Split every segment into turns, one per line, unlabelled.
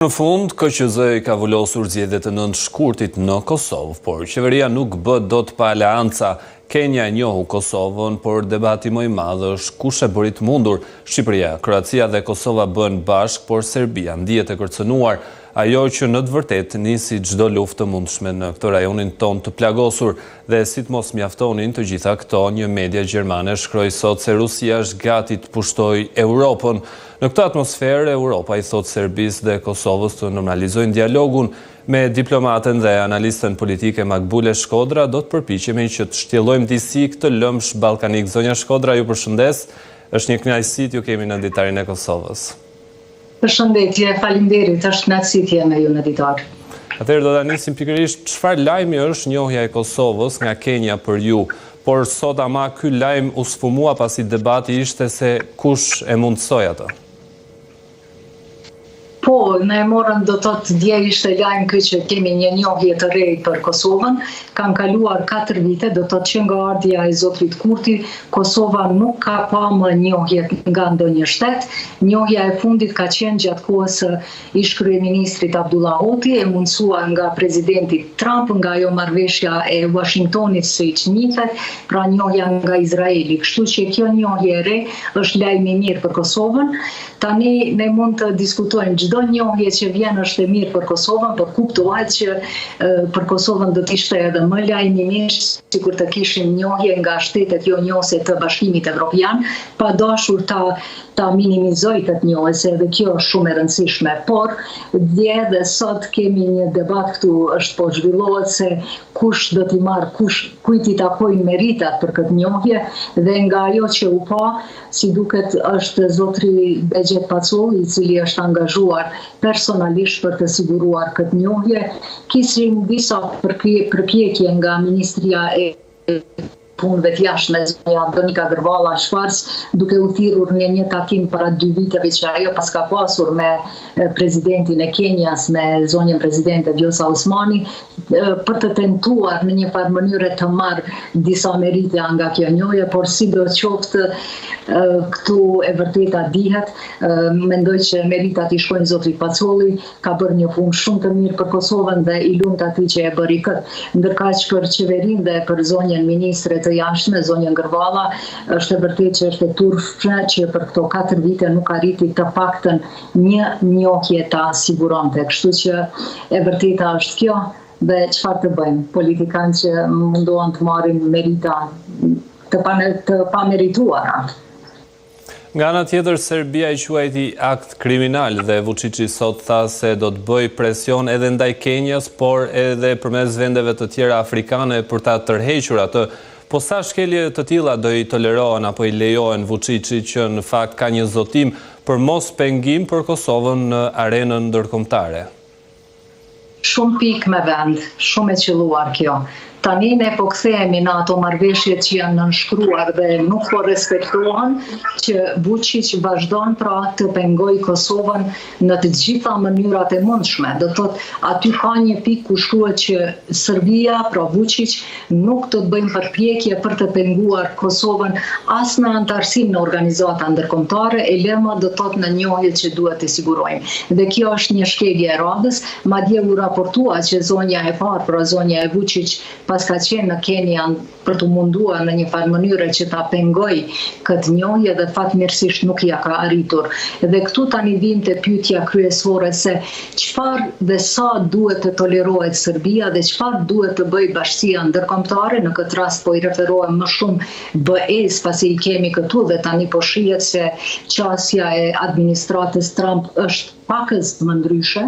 Në fund, KQZ ka vullosur zgjedhjet e 9 shkurtit në Kosovë, por qeveria nuk bë dot pa aleanca. Kenja e njohu Kosovën, por debati më i madh është kush e bëri të mundur. Shqipëria, Kroacia dhe Kosova bën bashk, por Serbia ndihet e kërcënuar. Ajo që në të vërtetë nisi çdo luftë të mundshme në këtë rajonin ton të plagosur dhe si të mos mjaftonin të gjitha këto, një media gjermane shkroi sot se Rusia është gati të pushtojë Europën. Në këtë atmosferë, Europa i thot Serbisë dhe Kosovës të normalizojnë dialogun. Me diplomatën dhe analistën politike Makbule Shkodra do të përpiqemi që të shtjellojmë disi këtë lëmsh ballkanik. Zonja Shkodra, ju përshëndes. Është një kënaqësi t'ju kemi në ditarin e Kosovës.
Përshëndetje, faleminderit, është kënaqësi të jem me ju në ditar.
Atëherë do ta nisim pikërisht çfarë lajmi është njohja e Kosovës nga Kenja për ju, por sot ama ky lajm u sfumua pasi debati ishte se kush e mundsoi atë.
Po, ne morëm do të dje ishte lajm ky që kemi një njohje të re për Kosovën. Kanë kaluar 4 vite, do të që nga ardhja e zotrit Kurti, Kosova nuk ka pa më njohje nga ndonjë shtet. Njohja e fundit ka qenë gjatë kohës ish kryeministrit Abdullah Hoti, e mundsuar nga presidenti Trump, nga ajo marrëveshja e Washingtonit siç njihet, pra njohja nga Izraeli. Kështu që kjo njohje e re është lajm i mirë për Kosovën. Tani ne mund të diskutojmë çdo njohje që vjen është e mirë për Kosovën, por kuptohet që për Kosovën do të ishte edhe më lajm i mirë sikur të kishim njohje nga shtetet jo njohëse të Bashkimit Evropian, pa dashur ta minimizoj këtë njohëse, edhe kjo është shumë e rëndësishme. Por dje dhe sot kemi një debat këtu, është po zhvillohet se kush do t'i marrë, kujt i takojnë meritat për këtë njohje, dhe nga ajo që u pa, si duket është zotri Begjet Pacolli, i cili është angazhuar personalisht për të siguruar këtë njohje. Kishim disa përpjekje nga Ministria e punëve të jashtme, zonja Donika Gërvalla Shkvarc, duke u thirrur në një takim para 2 viteve që ajo pas ka pasur me presidentin e Kenjas, me zonjën presidente Vjosa Osmani, për të tentuar në një farë mënyrë të marrë disa merite nga kjo njohje, por sidoqoftë këtu e vërteta dihet, mendoj që meritat i shkojnë zotrit Pacolli, ka bërë një punë shumë të mirë për Kosovën dhe i lumt atij që e bëri këtë. Ndërkaq për qeverinë dhe për zonjën ministre të jashtme, zonjën Gërvalla, është e vërtetë që është e turpshme që për këto 4 vite nuk arriti të paktën një njohje ta siguronte. Kështu që e vërteta është kjo, dhe çfarë të bëjmë? Politikanë që mundohen të marrin merita të pamerituara.
Nga ana tjetër, Serbia i quajti akt kriminal dhe Vučići sot tha se do të bëj presion edhe ndaj Kenjas, por edhe përmes vendeve të tjera afrikane për ta tërhequr atë. Po sa shkelje të tilla do i tolerohen apo i lejohen Vučići, që në fakt ka një zotim për mos pengim për Kosovën në arenën ndërkombëtare?
Shumë pikë me vend, shumë e qelluar kjo. Tani ne po kthehemi në ato marrëveshje që janë nënshkruar dhe nuk po respektohen, që Vučić vazhdon pra të pengoj Kosovën në të gjitha mënyrat e mundshme. Do thotë aty ka një pikë ku shkruhet që Serbia, pra Vučić, nuk do të bëjnë përpjekje për të penguar Kosovën as në antarësim në organizata ndërkombëtare, e lëma do thotë në njohje që duhet të sigurojmë. Dhe kjo është një shkelje e radhës, madje u raportua që zonja e parë, pra zonja e Vučić, pas ka qenë në Kenya për të munduar në një farë mënyre që ta pengoj këtë njohje dhe fatmirësisht nuk ja ka arritur. Dhe këtu tani vim te pyetja kryesore se çfarë dhe sa duhet të tolerohet Serbia dhe çfarë duhet të bëjë bashkia ndërkombëtare. Në këtë rast po i referohem më shumë BE-s, pasi i kemi këtu dhe tani po shihet se qasja e administratës Trump është pakës më ndryshe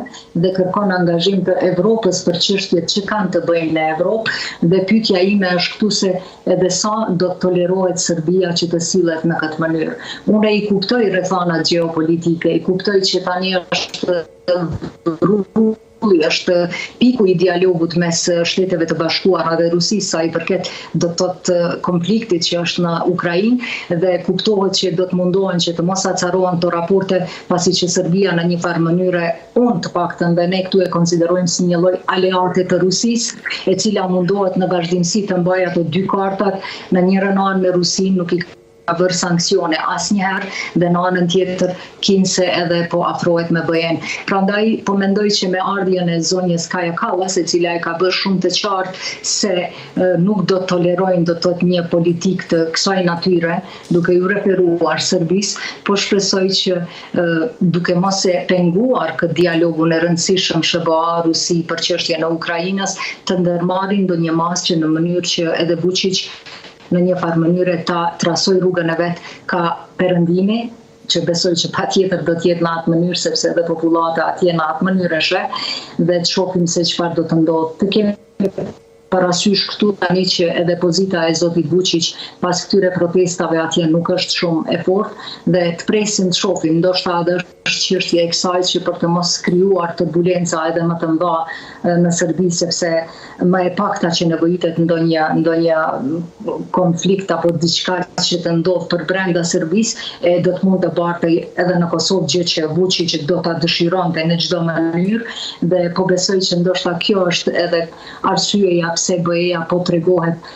dhe kërkon angazhim të Evropës për çështjet që kanë të bëjnë në Evropë, dhe pyetja ime është këtu se edhe sa do të tolerohet Serbia që të sillet në këtë mënyrë. Unë i kuptoj rrethanat gjeopolitike, i kuptoj që tani është është piku i dialogut mes Shteteve të Bashkuara dhe Rusisë sa i përket do të thotë konfliktit që është në Ukrainë, dhe kuptohet që do të mundohen që të mos acarohen këto raporte, pasi që Serbia në një farë mënyre, unë të paktën dhe ne këtu e konsiderojmë si një lloj aleate të Rusisë, e cila mundohet në vazhdimsi të mbajë ato dy kartat, në njërin anë me Rusinë nuk i vërë sanksione asnjëherë dhe në anën tjetër kinse edhe po afrohet me BE-n. Prandaj po mendoj që me ardhjen e zonjës Kaja Kallas, e cila e ka bërë shumë të qartë se nuk do të tolerojnë do të thotë një politikë të kësaj natyre, duke ju referuar Serbisë, po shpresoj që duke mos e penguar këtë dialogun e rëndësishëm SBA-Rusi për çështjen e Ukrainës, të ndërmarrin ndonjë masë që në mënyrë që edhe Vučić në një farë mënyre ta trasoj rrugën e vet ka perëndimi, që besoj që patjetër do të jetë në atë mënyrë, sepse edhe popullata atje në atë mënyrë është, dhe të shohim se çfarë do të ndodhë. Të kemi parasysh këtu tani që edhe pozita e zotit Vučić pas këtyre protestave atje nuk është shumë e fortë dhe të presim të shohim, ndoshta edhe është çështje e kësaj që për të mos krijuar turbulenca edhe më të mëdha në Serbi, sepse më e pakta që nevojitet ndonjë konflikt apo diçka që të ndodh për brenda Serbisë do të mund të bartej edhe në Kosovë, gjë që Vučić do ta dëshironte në çdo mënyrë, dhe po besoj që ndoshta kjo është edhe arsyeja pse BE-ja po tregohet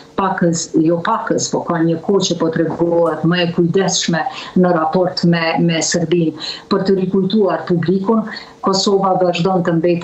jo pakës, po ka një kohë që po tregohet më e kujdesshme në raport me Serbinë. Për të rikujtuar publikun, Kosova vazhdon të mbetet